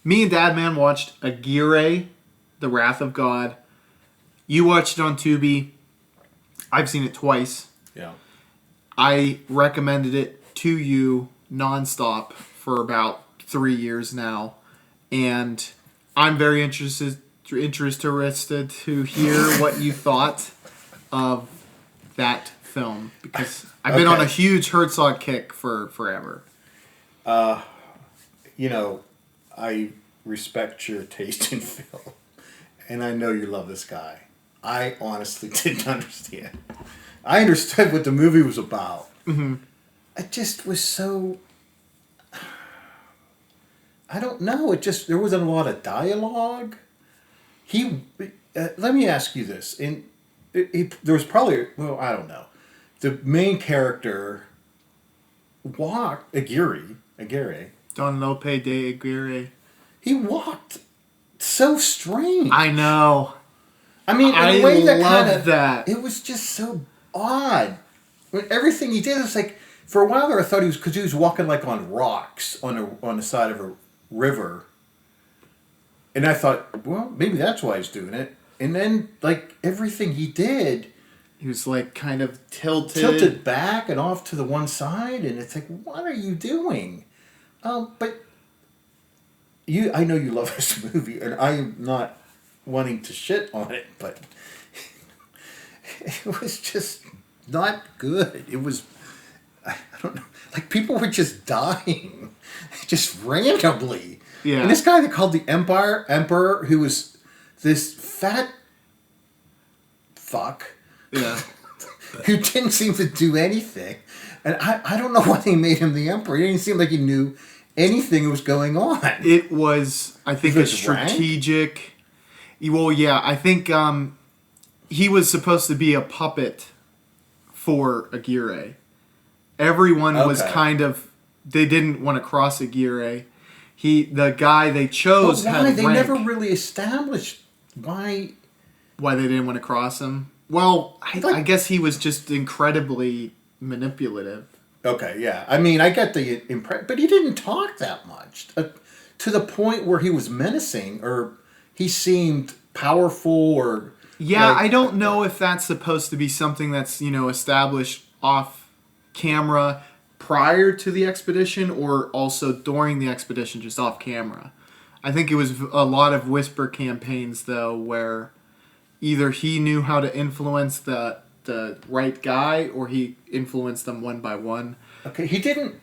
Me and Dad Man watched Aguirre, The Wrath of God. You watched it on Tubi. I've seen it twice. Yeah. I recommended it to you nonstop for about 3 years now, and I'm very interested to hear what you thought of that film, because I've been on a huge Herzog kick for forever. You know, I respect your taste in film, and I know you love this guy. I honestly didn't understand. I understood what the movie was about. Mm-hmm. It just was so... I don't know. There wasn't a lot of dialogue. Let me ask you this. There was probably... Well, I don't know. The main character walked... Aguirre. Don Lope de Aguirre. He walked so strange. I know. I mean, in a way that it was just so odd. Everything he did was like, for a while there, I thought because he was walking like on rocks on the side of a river, and I thought, well, maybe that's why he's doing it. And then, like, everything he did, he was like kind of tilted back and off to the one side, and it's like, what are you doing? But I know you love this movie, and I'm not wanting to shit on it, but it was just not good. It was, I don't know, like people were just dying, just randomly. Yeah. And this guy they called the Emperor, who was this fat fuck. Yeah. Who didn't seem to do anything. And I don't know why they made him the Emperor. He didn't seem like he knew anything that was going on. It was, I think, a strategic... Rank? Well, yeah, I think he was supposed to be a puppet for Aguirre. Everyone was kind of... They didn't want to cross Aguirre. The guy they chose had rank. They never really established why they didn't want to cross him. Well, I guess he was just incredibly manipulative. Okay, yeah. I mean, I get the impression, but he didn't talk that much to the point where he was menacing or he seemed powerful or... Yeah, I don't know if that's supposed to be something that's, established off camera prior to the expedition or also during the expedition, just off camera. I think it was a lot of whisper campaigns, though, where either he knew how to influence the right guy or he influenced them one by one. Okay, he didn't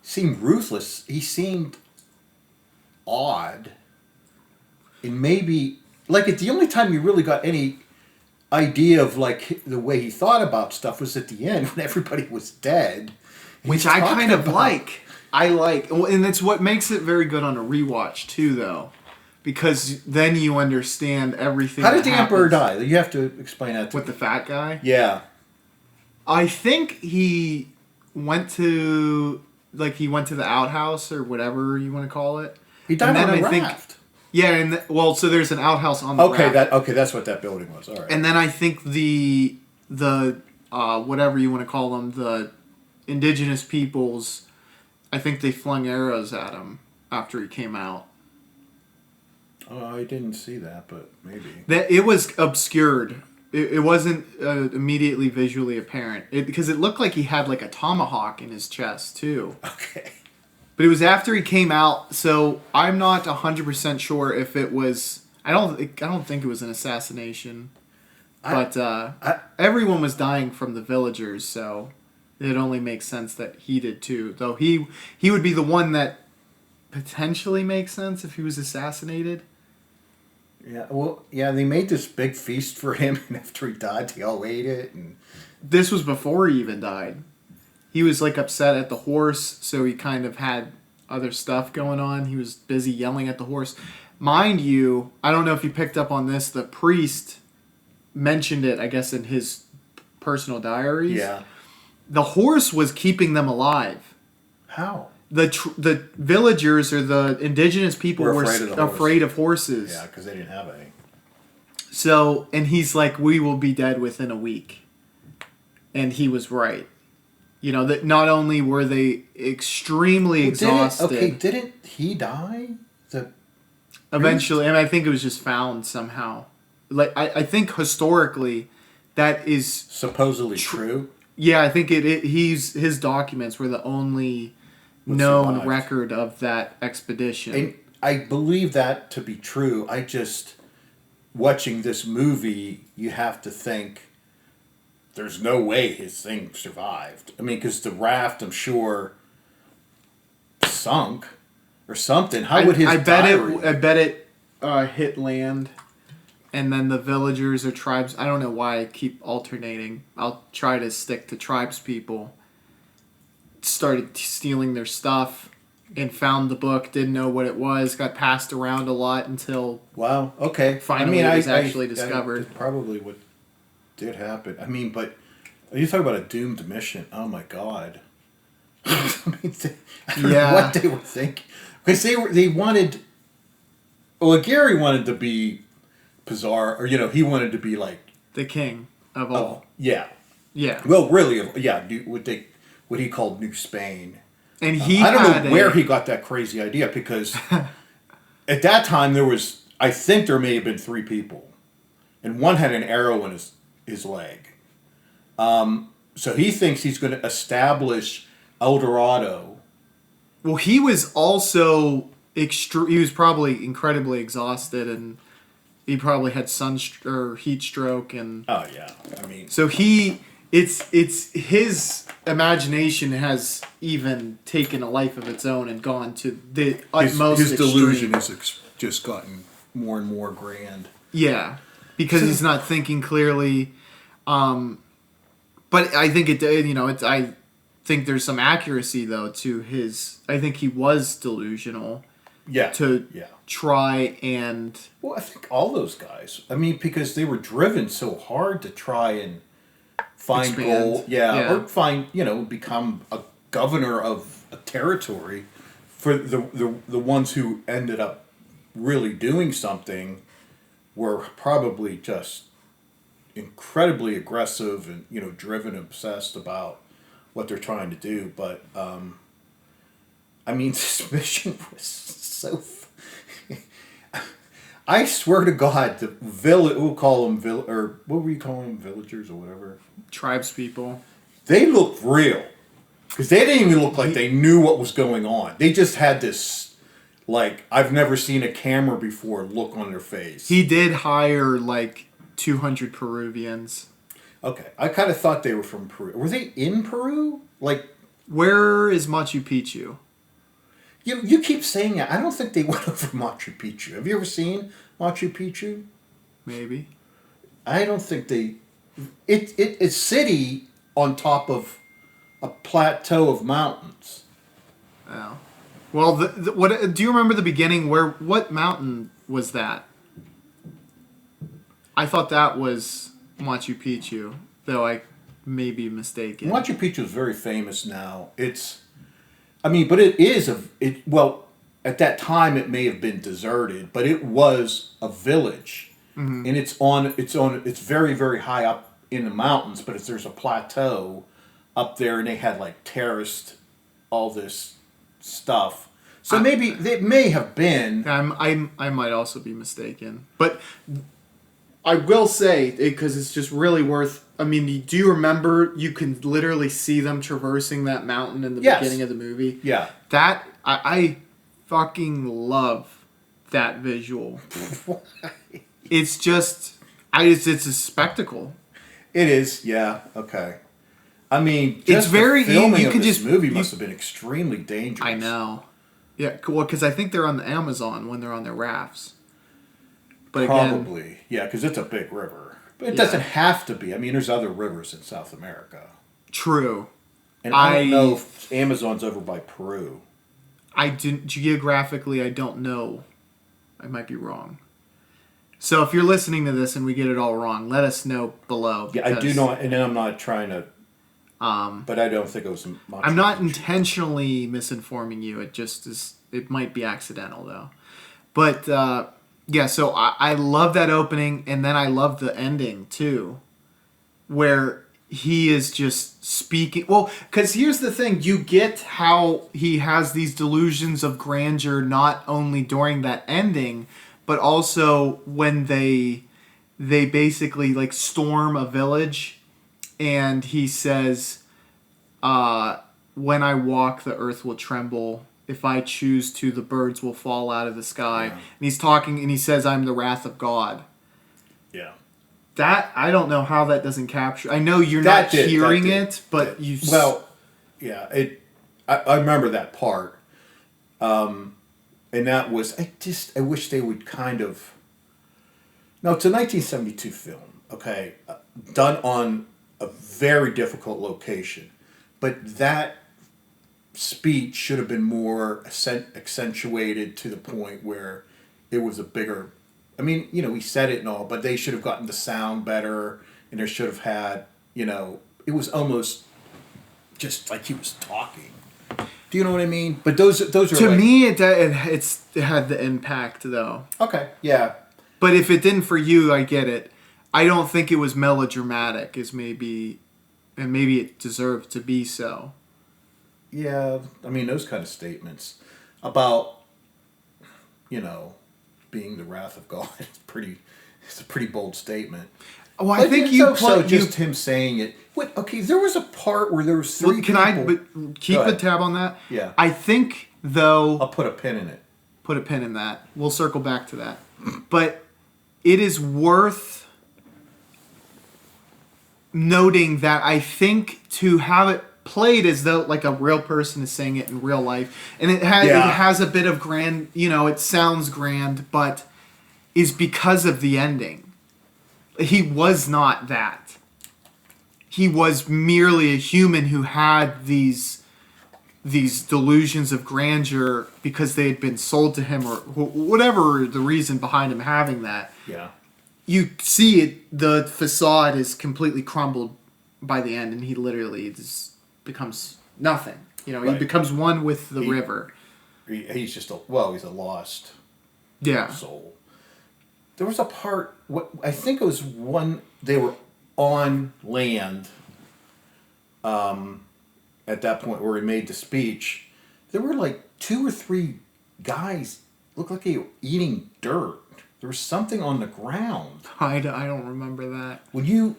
seem ruthless. He seemed odd. And maybe, like, the only time you really got any idea of, like, the way he thought about stuff was at the end when everybody was dead. Which I kind of like. And it's what makes it very good on a rewatch, too, though. Because then you understand everything. How did the Emperor die? You have to explain that to me. With the fat guy? Yeah. I think he went to the outhouse or whatever you want to call it. He died on a raft. So there's an outhouse on the raft. That's what that building was. All right. And then I think the whatever you want to call them, the indigenous peoples, I think they flung arrows at him after he came out. Oh, I didn't see that, but maybe. It was obscured. It wasn't immediately visually apparent. Because it looked like he had like a tomahawk in his chest, too. Okay. But it was after he came out, so I'm not 100% sure if it was... I don't think it was an assassination. But everyone was dying from the villagers, so it only makes sense that he did, too. Though he would be the one that potentially makes sense if he was assassinated. Yeah, well, yeah, they made this big feast for him, and after he died, they all ate it. And this was before he even died. He was, like, upset at the horse, so he kind of had other stuff going on. He was busy yelling at the horse. Mind you, I don't know if you picked up on this, the priest mentioned it, I guess, in his personal diaries. Yeah. The horse was keeping them alive. How? The villagers or the indigenous people were afraid of horses. Yeah, because they didn't have any. So, and he's like, we will be dead within a week. And he was right. That not only were they extremely exhausted. Didn't he die? the Eventually, and I think it was just found somehow. Like I think historically, that is supposedly true. Yeah, I think his documents were the only known survived. record of that expedition. And I believe that to be true. I just, watching this movie, you have to think, there's no way his thing survived. I mean, because the raft, I'm sure, sunk or something. How would his I diary... bet it hit land, and then the villagers or tribes. I don't know why I keep alternating. I'll try to stick to tribes people. Started stealing their stuff and found the book. Didn't know what it was. Got passed around a lot until Wow. Okay. finally it was actually discovered. That's probably what did happen. I mean, but you talk about a doomed mission. Oh my God. I mean, I don't know what they were thinking, because they wanted. Well, Gary wanted to be Pizarro, or he wanted to be like the king of all. Oh, yeah. Yeah. Well, really, yeah. What he called New Spain. And he I don't know where he got that crazy idea, because at that time I think there may have been 3 people, and one had an arrow in his leg. So he thinks he's going to establish El Dorado. Well, he was also he was probably incredibly exhausted, and he probably had heat stroke, and Oh yeah, I mean, so it's his imagination has even taken a life of its own and gone to the utmost his delusion extreme. has just gotten more and more grand. Yeah, because he's not thinking clearly. But I think I think there's some accuracy though to his. I think he was delusional. Yeah. To try and. Well, I think all those guys. I mean, because they were driven so hard to try and find expand. gold. Yeah, or find become a governor of a territory. For the ones who ended up really doing something were probably just incredibly aggressive and driven, obsessed about what they're trying to do. But I mean, this mission was so. I swear to God, the we'll call them or what were you calling them, villagers or whatever? Tribes people. They looked real, because they didn't even look like they knew what was going on. They just had this, like, I've never seen a camera before look on their face. He did hire like 200 Peruvians. Okay, I kind of thought they were from Peru. Were they in Peru? Like, where is Machu Picchu? You keep saying that. I don't think they went over Machu Picchu. Have you ever seen Machu Picchu? Maybe. I don't think they... It's a city on top of a plateau of mountains. Oh. Well, what do you remember the beginning? What mountain was that? I thought that was Machu Picchu, though I may be mistaken. Machu Picchu is very famous now. But it is well, at that time it may have been deserted, but it was a village, and it's very, very high up in the mountains. But there's a plateau up there, and they had like terraced all this stuff. So maybe it may have been. I might also be mistaken, but I will say, because it's just really worth. I mean, do you remember? You can literally see them traversing that mountain in the beginning of the movie. Yeah, that I fucking love that visual. It's just, it's a spectacle. It is. Yeah. Okay. I mean, it's very the filming you of can this just movie must have been extremely dangerous. I know. Yeah, well, because I think they're on the Amazon when they're on their rafts. But probably, again, yeah, because it's a big river. But it doesn't have to be. I mean, there's other rivers in South America. True. And I don't know if Amazon's over by Peru. Geographically, I don't know. I might be wrong. So if you're listening to this and we get it all wrong, let us know below. Yeah, I do know, and I'm not trying to. But I don't think it was much. I'm not intentionally misinforming you. It just is. It might be accidental though. But yeah, so I love that opening, and then I love the ending too, where he is just speaking. Well, because here's the thing: you get how he has these delusions of grandeur not only during that ending, but also when they basically like storm a village, and he says, "When I walk, the earth will tremble. If I choose to, the birds will fall out of the sky." Yeah. And he's talking, and he says, "I'm the wrath of God." Yeah. That I don't know how that doesn't capture. I know you're That not did, hearing that did, it, but did. you. Well, yeah. I remember that part, and that was. I wish they would kind of. No, it's a 1972 film. Okay, done on a very difficult location, but that speech should have been more accentuated to the point where it was a bigger. I mean, he said it and all, but they should have gotten the sound better, and they should have had, it was almost just like he was talking. Do you know what I mean? But those are To like, me, it had the impact though. okay, yeah, But if it didn't for you, I get it. I don't think it was melodramatic. And maybe it deserved to be so. yeah. I mean, those kind of statements about, being the wrath of God. It's a pretty bold statement. Well, I think you also put just him saying it. Wait, okay, there was a part where there was three. Can I people. keep Go a ahead. tab on that? Yeah. I think though. I'll put a pin in it. Put a pin in that. We'll circle back to that. But it is worth noting that I think to have it played as though like a real person is saying it in real life, and it has a bit of grand, it sounds grand, but is because of the ending. He was not that. He was merely a human who had these delusions of grandeur because they had been sold to him or whatever the reason behind him having that. Yeah. You see it, the facade is completely crumbled by the end, and he literally just becomes nothing. He Right. becomes one with the river. He's just he's a lost Yeah. soul. There was a part, I think it was one, they were on land at that point where he made the speech. There were like 2 or 3 guys, looked like they were eating dirt. There was something on the ground. I don't remember that. When you,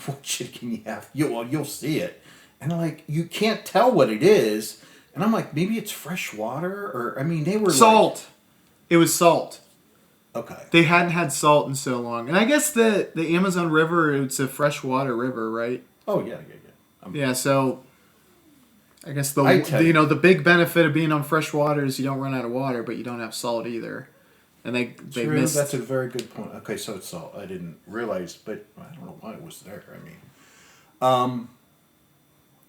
what shit can you have? You'll see it. And like, you can't tell what it is. And I'm like, maybe it's fresh water? Or, I mean, they were Salt. It was salt. Okay. They hadn't had salt in so long. And I guess the Amazon River, it's a freshwater river, right? Oh, yeah. Yeah, so I guess the big benefit of being on fresh water is you don't run out of water, but you don't have salt either. And they True, missed. that's a very good point. Okay, so it's salt. I didn't realize, but I don't know why it was there. I mean,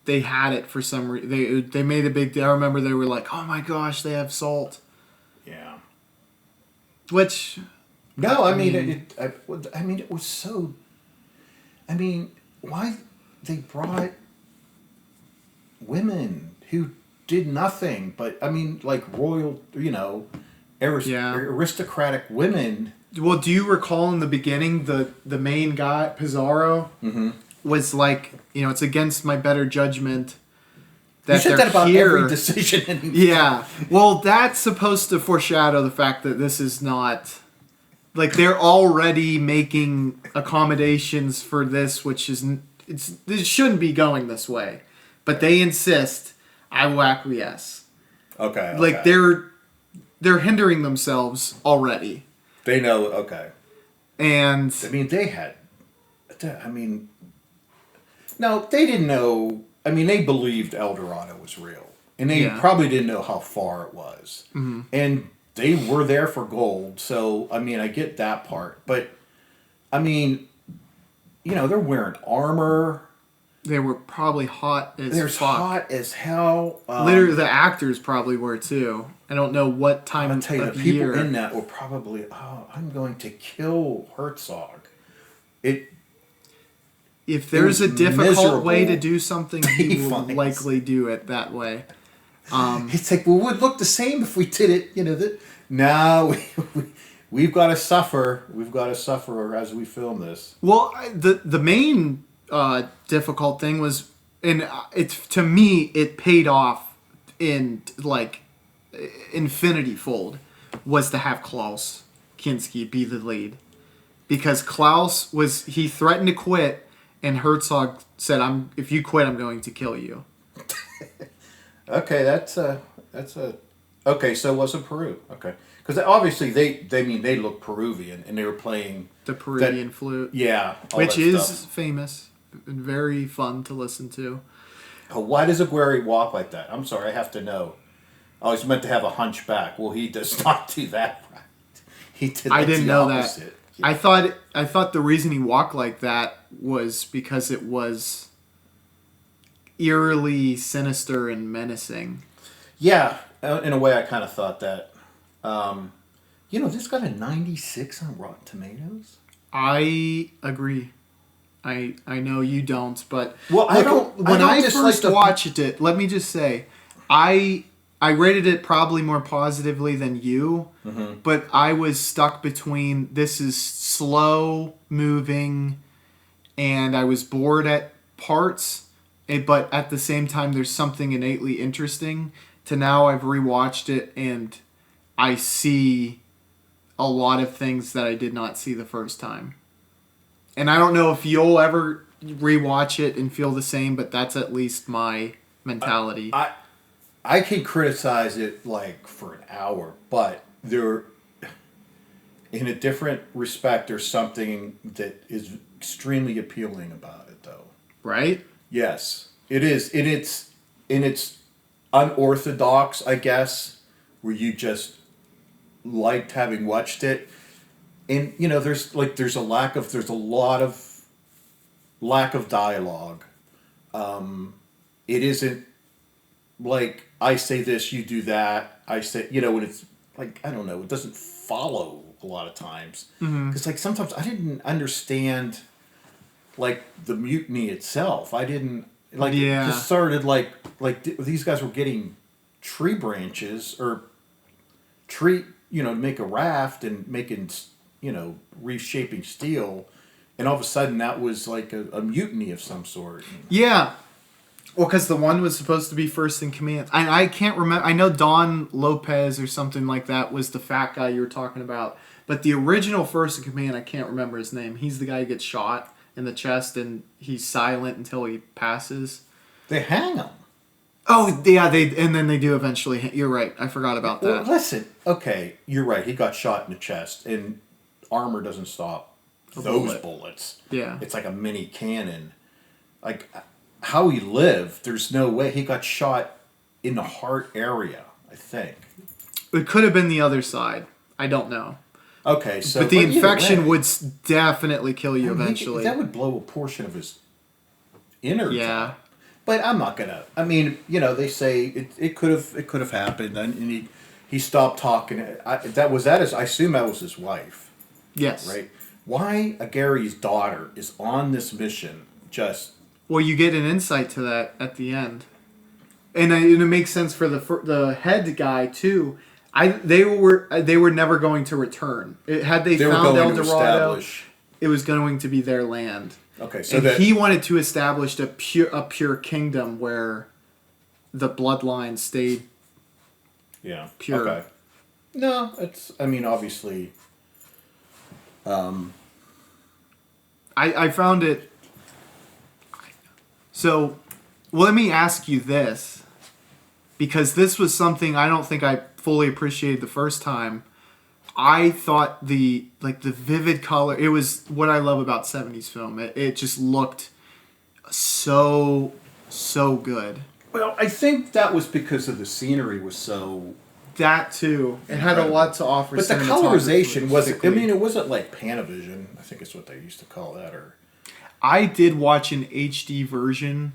they had it for some reason. They made a big deal. I remember they were like, "Oh my gosh, they have salt." yeah. Which No, I mean, it was so. I mean, why they brought women who did nothing, but I mean, like royal, aristocratic women. Well, do you recall in the beginning the main guy Pizarro was like, it's against my better judgment that You said they're that about here. every decision. Yeah. Well, that's supposed to foreshadow the fact that this is not like they're already making accommodations for this, which is this shouldn't be going this way, but they insist. I will acquiesce. Okay. Like they're hindering themselves already. They know. Okay. And I mean, they had. I mean, no, they didn't know. I mean, they believed El Dorado was real, and they probably didn't know how far it was. Mm-hmm. And they were there for gold, so I mean, I get that part. But I mean, they're wearing armor. they were probably hot as They're fuck. hot as hell. Literally, the actors probably were too. I don't know what time I'll tell you, of the people year. in that were probably, I'm going to kill Herzog. If there's a was difficult way to miserable do something, he will finds. likely do it that way. It's like, well, it would look the same if we did it, No, we've got to suffer. We've got to suffer as we film this. Well, the main difficult thing was, and it's to me it paid off in like infinity fold, was to have Klaus Kinski be the lead, because Klaus he threatened to quit, and Herzog said, if you quit, I'm going to kill you." Okay, that's a okay. So it wasn't Peru. Okay, because obviously they look Peruvian, and they were playing The Peruvian flute. Yeah, all Which that is stuff. famous and very fun to listen to. Why does Aguirre walk like that? I'm sorry, I have to know. Oh, he's meant to have a hunchback. Well, he does not do that. Right. He did. I didn't the know opposite. that. Yeah. I thought the reason he walked like that was because it was eerily sinister and menacing. Yeah, in a way, I kind of thought that. This got a 96 on Rotten Tomatoes. I agree. I know you don't, but Well, I don't. When I first like watched it, let me just say, I rated it probably more positively than you, but I was stuck between this is slow moving, and I was bored at parts, but at the same time, there's something innately interesting. To now, I've rewatched it and I see a lot of things that I did not see the first time. And I don't know if you'll ever rewatch it and feel the same, but that's at least my mentality. I can criticize it like for an hour, but in a different respect, there's something that is extremely appealing about it, though. Right? Yes, it is. It's unorthodox, I guess, where you just liked having watched it, and there's a lot of lack of dialogue. It isn't like I say this, you do that. I say, when it's like, I don't know, it doesn't follow a lot of times. Because like sometimes I didn't understand like the mutiny itself. I didn't like it just started like these guys were getting tree branches or tree, to make a raft and making, reshaping steel. And all of a sudden that was like a mutiny of some sort. Yeah. Well, because the one was supposed to be first in command. I can't remember. I know Don Lopez or something like that was the fat guy you were talking about. But the original first in command, I can't remember his name. He's the guy who gets shot in the chest and he's silent until he passes. They hang him. Oh, yeah, and then they do eventually. You're right. I forgot about that. Well, listen, okay, you're right. He got shot in the chest, and armor doesn't stop those bullets. Yeah. It's like a mini cannon. Like, how he lived, there's no way. He got shot in the heart area, I think. It could have been the other side. I don't know. Okay, so... But the infection would definitely kill you eventually. That would blow a portion of his innards. Yeah. But I'm not gonna. I mean, they say it could have happened, and he stopped talking. I assume that was his wife. Yes. Right. Why Gary's daughter is on this mission? Just well, you get an insight to that at the end, and it makes sense for the head guy too. They were never going to return. Had they found El Dorado, it was going to be their land. Okay, so he wanted to establish a pure kingdom where the bloodline stayed pure. Okay. No, obviously. I found it. So, let me ask you this, because this was something I don't think I fully appreciated the first time. I thought the vivid color, it was what I love about 70s film. It just looked so good. Well, I think that was because of the scenery was so... That too. It had a lot to offer. But the colorization wasn't... it wasn't like Panavision. I think it's what they used to call that. Or I did watch an HD version.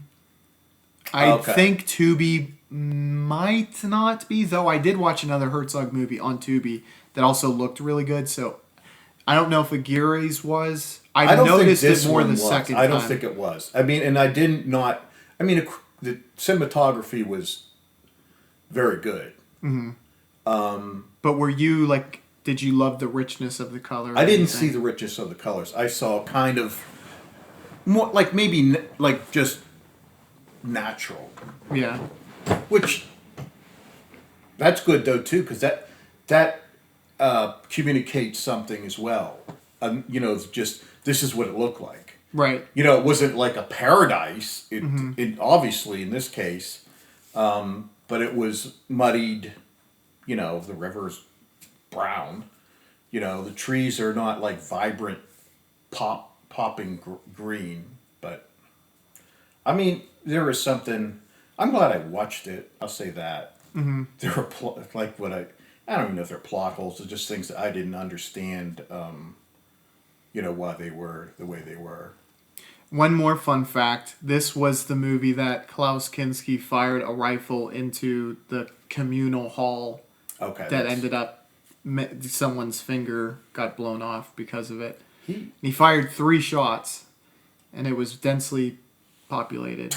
I think Tubi might not be, though I did watch another Herzog movie on Tubi that also looked really good, so I don't know if Aguirre's was. I noticed it more the second time. I don't think it was. And I didn't not... the cinematography was very good. Mm-hmm. But were you, did you love the richness of the color? I didn't see the richness of the colors. I saw kind of more like maybe like just natural, Yeah. which that's good though too, because that communicates something as well. You know, it's just this is what it looked like. Right. You know, it wasn't like a paradise. It obviously in this case, but it was muddied. You know, the river's brown. You know, the trees are not like vibrant, popping green. But I mean, there was something. I'm glad I watched it. I'll say that. Mm-hmm. There were like what I don't even know if they're plot holes. They're just things that I didn't understand. You know, why they were the way they were. One more fun fact. This was the movie that Klaus Kinski fired a rifle into the communal hall Okay. that ended up, someone's finger got blown off because of it. He He fired 3 shots, and it was densely populated.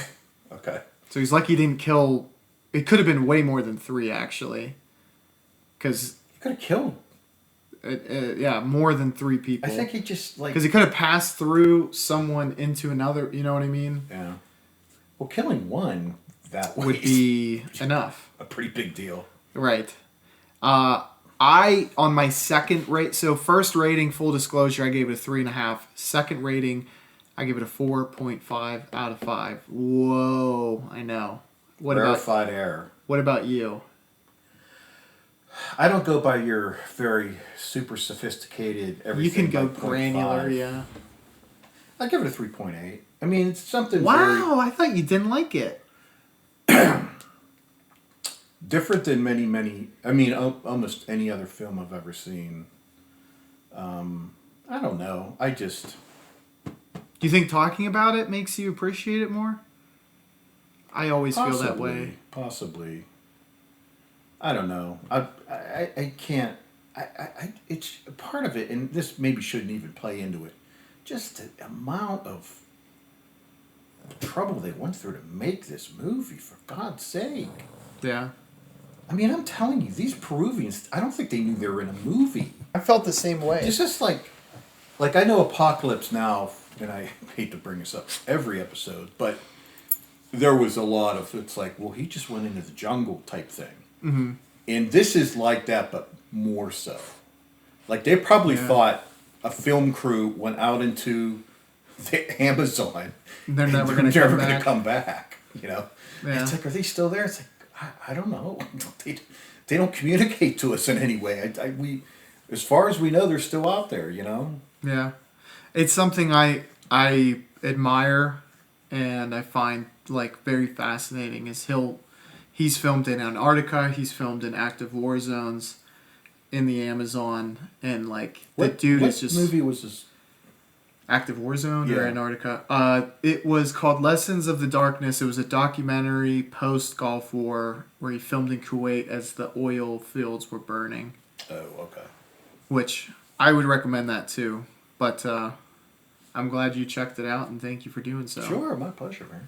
okay. So he's lucky he didn't kill... It could have been way more than 3, actually. Because... He could have killed. Yeah, more than 3 people. I think he just like Because he could have passed through someone into another, you know what I mean? yeah. Well, killing one that way Would be enough. a pretty big deal. Right. I, on my second rate, so first rating, full disclosure, I gave it a 3.5. Second rating, I give it a 4.5 out of 5. Whoa, I know. Rarefied air. What about you? I don't go by your very super sophisticated everything. You can go by 0.5. granular, yeah. I give it a 3.8. I mean, it's something Wow, I thought you didn't like it. very different than many. I mean, almost any other film I've ever seen. I don't know. I just. Do you think talking about it makes you appreciate it more? I always feel that way. Possibly. I don't know. I can't. It's part of it, and this maybe shouldn't even play into it. Just the amount of trouble they went through to make this movie, for God's sake. Yeah. I mean, I'm telling you, these Peruvians, I don't think they knew they were in a movie. I felt the same way. It's just like I know Apocalypse Now, and I hate to bring this up every episode, but there was a lot of, it's like, well, he just went into the jungle type thing. Mm-hmm. And this is like that, but more so. Like, they probably thought a film crew went out into the Amazon. They're never going to come back, you know? Yeah. It's like, are they still there? It's like, I don't know. They don't communicate to us in any way. We, as far as we know, they're still out there, you know? Yeah. It's something I admire and I find, like, very fascinating is he's filmed in Antarctica, he's filmed in active war zones in the Amazon, and, like, the dude is just... What movie was this? Active war zone or Antarctica? It was called Lessons of the Darkness. It was a documentary post-Gulf War where he filmed in Kuwait as the oil fields were burning. Oh, okay. Which, I would recommend that too. But I'm glad you checked it out, and thank you for doing so. Sure, my pleasure, man.